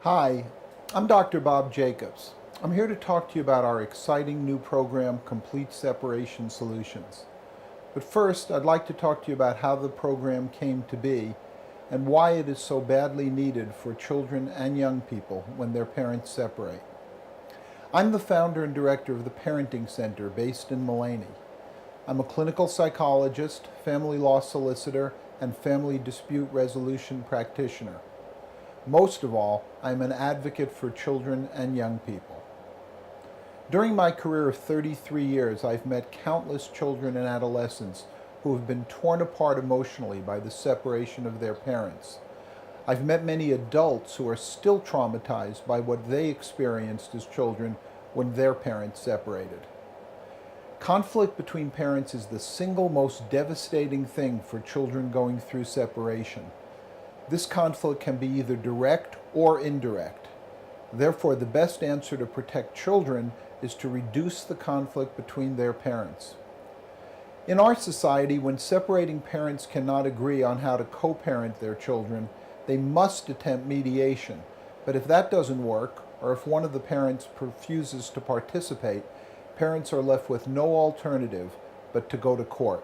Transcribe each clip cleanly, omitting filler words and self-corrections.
Hi, I'm Dr. Bob Jacobs. I'm here to talk to you about our exciting new program, Complete Separation Solutions. But first, I'd like to talk to you about how the program came to be and why it is so badly needed for children and young people when their parents separate. I'm the founder and director of the Parenting Center based in Mulaney. I'm a clinical psychologist, family law solicitor, and family dispute resolution practitioner. Most of all, I am an advocate for children and young people. During my career of 33 years, I've met countless children and adolescents who have been torn apart emotionally by the separation of their parents. I've met many adults who are still traumatized by what they experienced as children when their parents separated. Conflict between parents is the single most devastating thing for children going through separation. This conflict can be either direct or indirect. Therefore, the best answer to protect children is to reduce the conflict between their parents. In our society, when separating parents cannot agree on how to co-parent their children, they must attempt mediation. But if that doesn't work, or if one of the parents refuses to participate, parents are left with no alternative but to go to court.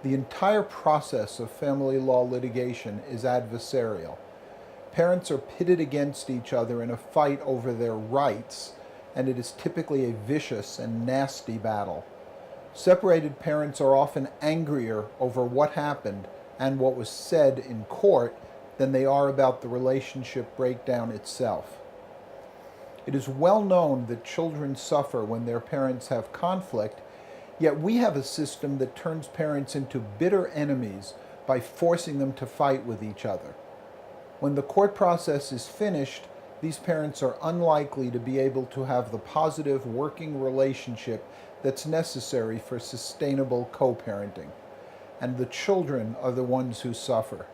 The entire process of family law litigation is adversarial. Parents are pitted against each other in a fight over their rights, and it is typically a vicious and nasty battle. Separated parents are often angrier over what happened and what was said in court than they are about the relationship breakdown itself. It is well known that children suffer when their parents have conflict. Yet we have a system that turns parents into bitter enemies by forcing them to fight with each other. When the court process is finished, these parents are unlikely to be able to have the positive working relationship that's necessary for sustainable co-parenting. And the children are the ones who suffer.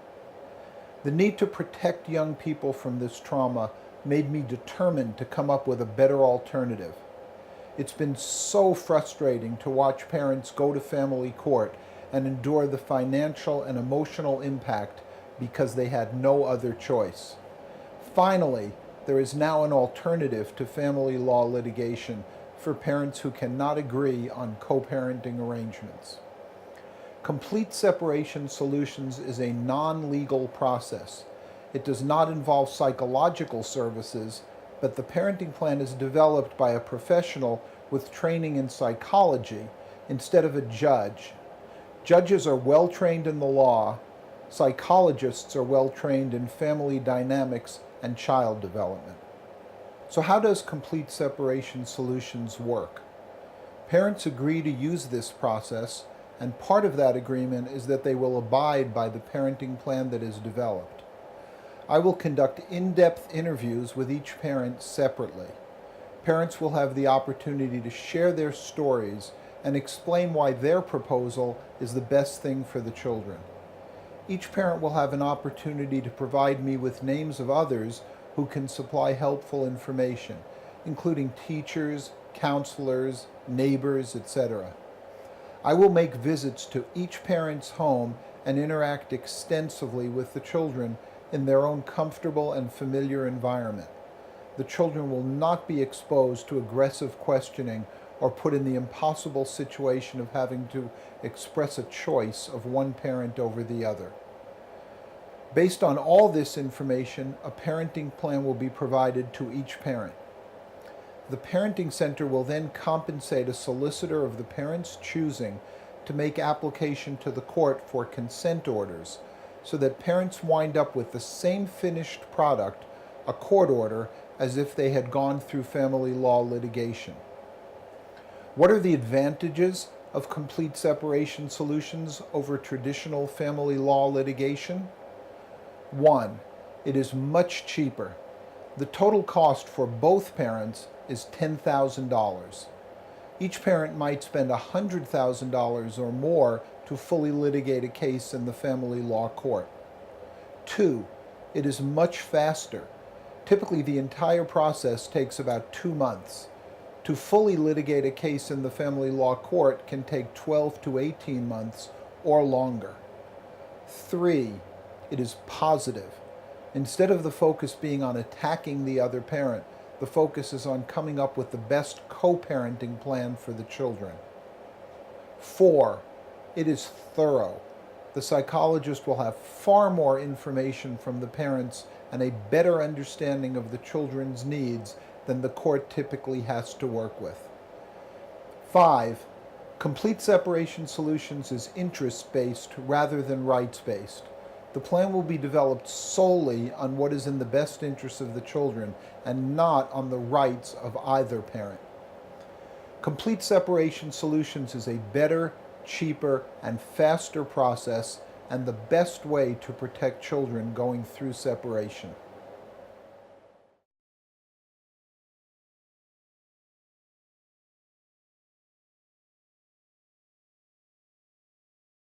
The need to protect young people from this trauma made me determined to come up with a better alternative. It's been so frustrating to watch parents go to family court and endure the financial and emotional impact because they had no other choice. Finally, there is now an alternative to family law litigation for parents who cannot agree on co-parenting arrangements. Complete Separation Solutions is a non-legal process. It does not involve psychological services, but the parenting plan is developed by a professional with training in psychology instead of a judge. Judges are well trained in the law. Psychologists are well trained in family dynamics and child development. So how does Complete Separation Solutions work? Parents agree to use this process, and part of that agreement is that they will abide by the parenting plan that is developed. I will conduct in-depth interviews with each parent separately. Parents will have the opportunity to share their stories and explain why their proposal is the best thing for the children. Each parent will have an opportunity to provide me with names of others who can supply helpful information, including teachers, counselors, neighbors, etc. I will make visits to each parent's home and interact extensively with the children in their own comfortable and familiar environment. The children will not be exposed to aggressive questioning or put in the impossible situation of having to express a choice of one parent over the other. Based on all this information, a parenting plan will be provided to each parent. The Parenting Center will then compensate a solicitor of the parent's choosing to make application to the court for consent orders, so that parents wind up with the same finished product, a court order, as if they had gone through family law litigation. What are the advantages of Complete Separation Solutions over traditional family law litigation? 1. It is much cheaper. The total cost for both parents is $10,000. Each parent might spend $100,000 or more to fully litigate a case in the family law court. 2. It is much faster. Typically, the entire process takes about 2 months. To fully litigate a case in the family law court can take 12 to 18 months or longer. 3. It is positive. Instead of the focus being on attacking the other parent, the focus is on coming up with the best co-parenting plan for the children. 4. It is thorough. The psychologist will have far more information from the parents and a better understanding of the children's needs than the court typically has to work with. 5. Complete separation solutions is interest-based rather than rights-based. The plan will be developed solely on what is in the best interest of the children and not on the rights of either parent. Complete separation solutions is a better, cheaper, and faster process and the best way to protect children going through separation.